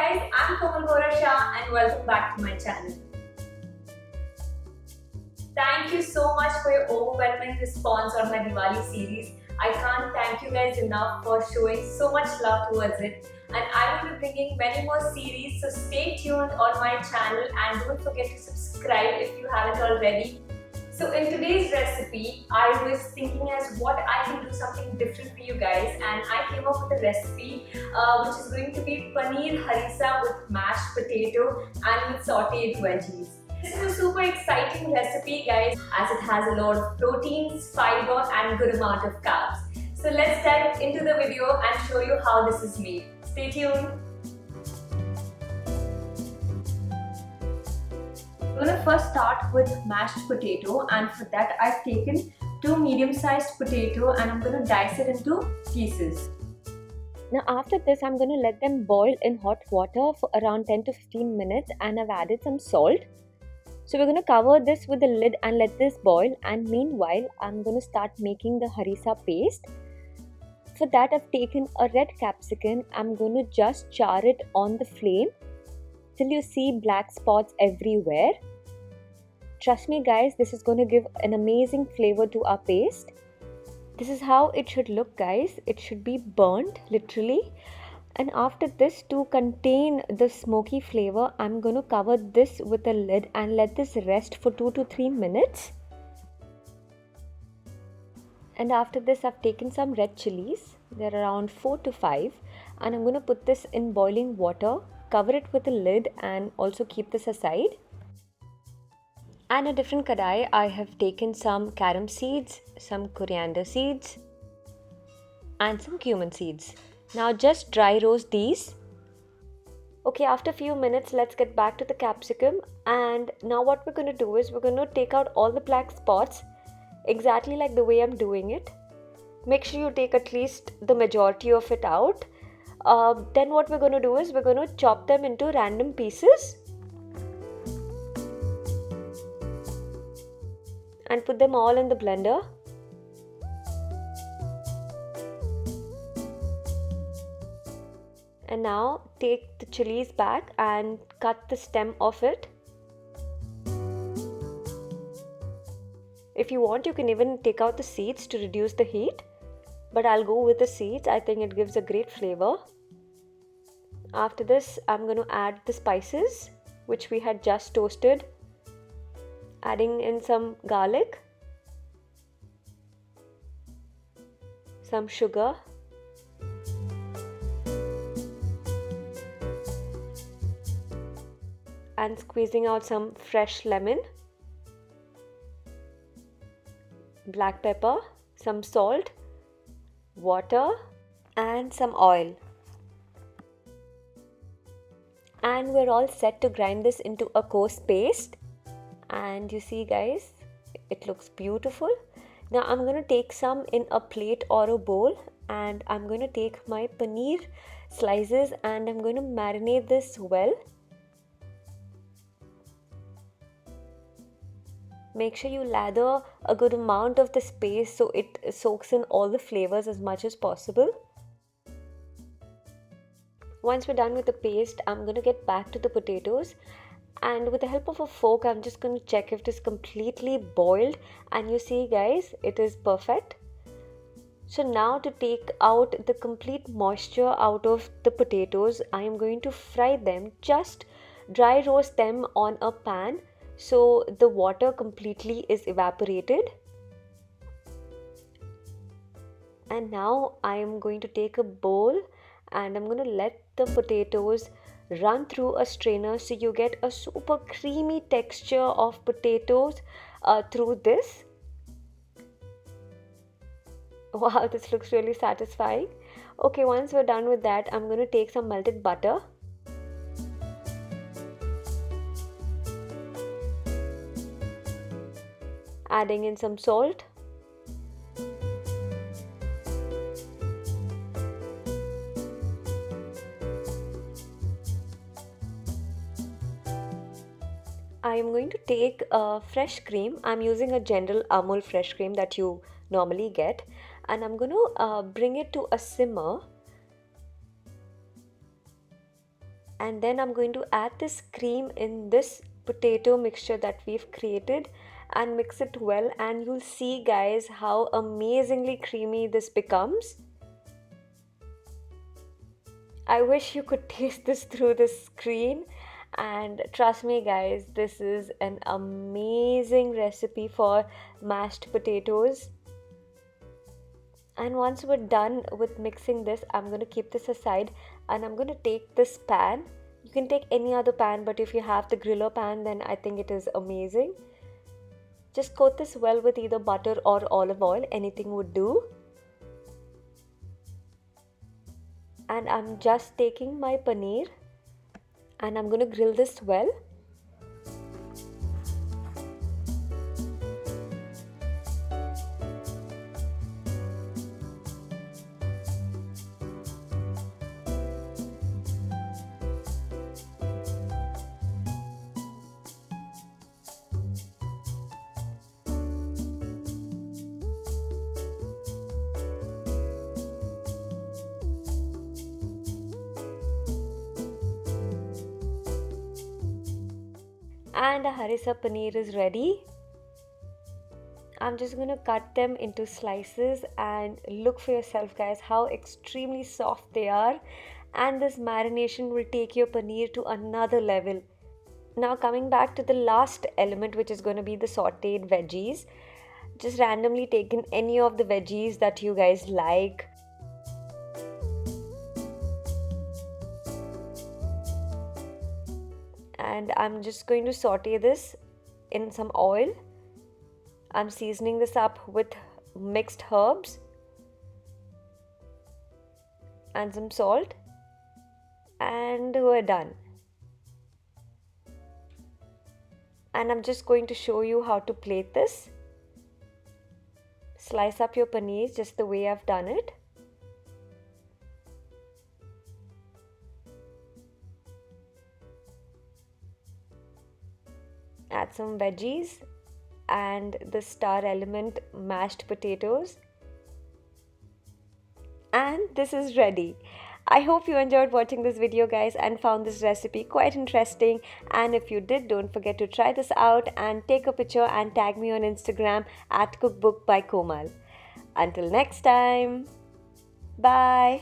guys, I'm Komal Bora Shah and welcome back to my channel. Thank you so much for your overwhelming response on my Diwali series. I can't thank you guys enough for showing so much love towards it. And I will be bringing many more series, so stay tuned on my channel and don't forget to subscribe if you haven't already. So in today's recipe, I was thinking as what I can do something different for you guys, and I came up with a recipe which is going to be paneer harissa with mashed potato and with sautéed veggies. This is a super exciting recipe guys, as it has a lot of proteins, fiber and good amount of carbs. So let's dive into the video and show you how this is made. Stay tuned. I'm going to first start with mashed potato, and for that I've taken 2 medium-sized potato and I'm going to dice it into pieces. Now after this I'm going to let them boil in hot water for around 10 to 15 minutes and I've added some salt. So we're going to cover this with the lid and let this boil, and meanwhile I'm going to start making the harissa paste. For that I've taken a red capsicum. I'm going to just char it on the flame till you see black spots everywhere. Trust me guys, this is going to give an amazing flavor to our paste. This is how it should look guys. It should be burnt literally. And after this, to contain the smoky flavor, I'm going to cover this with a lid and let this rest for 2 to 3 minutes. And after this I've taken some red chilies. They're around 4 to 5, and I'm going to put this in boiling water. Cover it with a lid and also keep this aside. And a different kadai, I have taken some carom seeds, some coriander seeds and some cumin seeds. Now just dry roast these. Okay, after a few minutes let's get back to the capsicum, and now what we're going to do is we're going to take out all the black spots exactly like the way I'm doing it. Make sure you take at least the majority of it out. Then what we're going to do is we're going to chop them into random pieces and put them all in the blender. And now take the chilies back and cut the stem off it. If you want, you can even take out the seeds to reduce the heat, but I'll go with the seeds. I think it gives a great flavor. After this, I'm going to add the spices which we had just toasted, adding in some garlic, some sugar, and squeezing out some fresh lemon, black pepper, some salt, water and some oil. And we're all set to grind this into a coarse paste. And you see guys, it looks beautiful. Now I'm going to take some in a plate or a bowl, and I'm going to take my paneer slices and I'm going to marinate this well. Make sure you lather a good amount of this paste so it soaks in all the flavors as much as possible. Once we're done with the paste, I'm going to get back to the potatoes, and with the help of a fork I'm just going to check if it is completely boiled, and you see guys, it is perfect. So now to take out the complete moisture out of the potatoes, I am going to fry them, just dry roast them on a pan so the water completely is evaporated. And now I am going to take a bowl and I'm going to let the potatoes run through a strainer so you get a super creamy texture of potatoes through this. Wow, this looks really satisfying. Okay, once we're done with that, I'm going to take some melted butter. Adding in some salt. I am going to take fresh cream. I'm using a general Amul fresh cream that you normally get, and I'm going to bring it to a simmer. And then I'm going to add this cream in this potato mixture that we've created and mix it well, and you'll see guys how amazingly creamy this becomes. I wish you could taste this through the screen, and trust me guys, this is an amazing recipe for mashed potatoes. And once we're done with mixing this, I'm going to keep this aside and I'm going to take this pan. You can take any other pan, but if you have the griller pan, then I think it is amazing. Just coat this well with either butter or olive oil, anything would do. And I'm just taking my paneer and I'm going to grill this well. And a harissa paneer is ready. I'm just going to cut them into slices, and look for yourself guys how extremely soft they are, and this marination will take your paneer to another level. Now coming back to the last element, which is going to be the sauteed veggies. Just randomly taken any of the veggies that you guys like. And I'm just going to saute this in some oil. I'm seasoning this up with mixed herbs and some salt, and we're done. And I'm just going to show you how to plate this. Slice up your paneer just the way I've done it. Add some veggies and the star element, mashed potatoes. And this is ready. I hope you enjoyed watching this video guys and found this recipe quite interesting, and if you did, don't forget to try this out and take a picture and tag me on Instagram at Cookbook by Komal. Until next time, bye.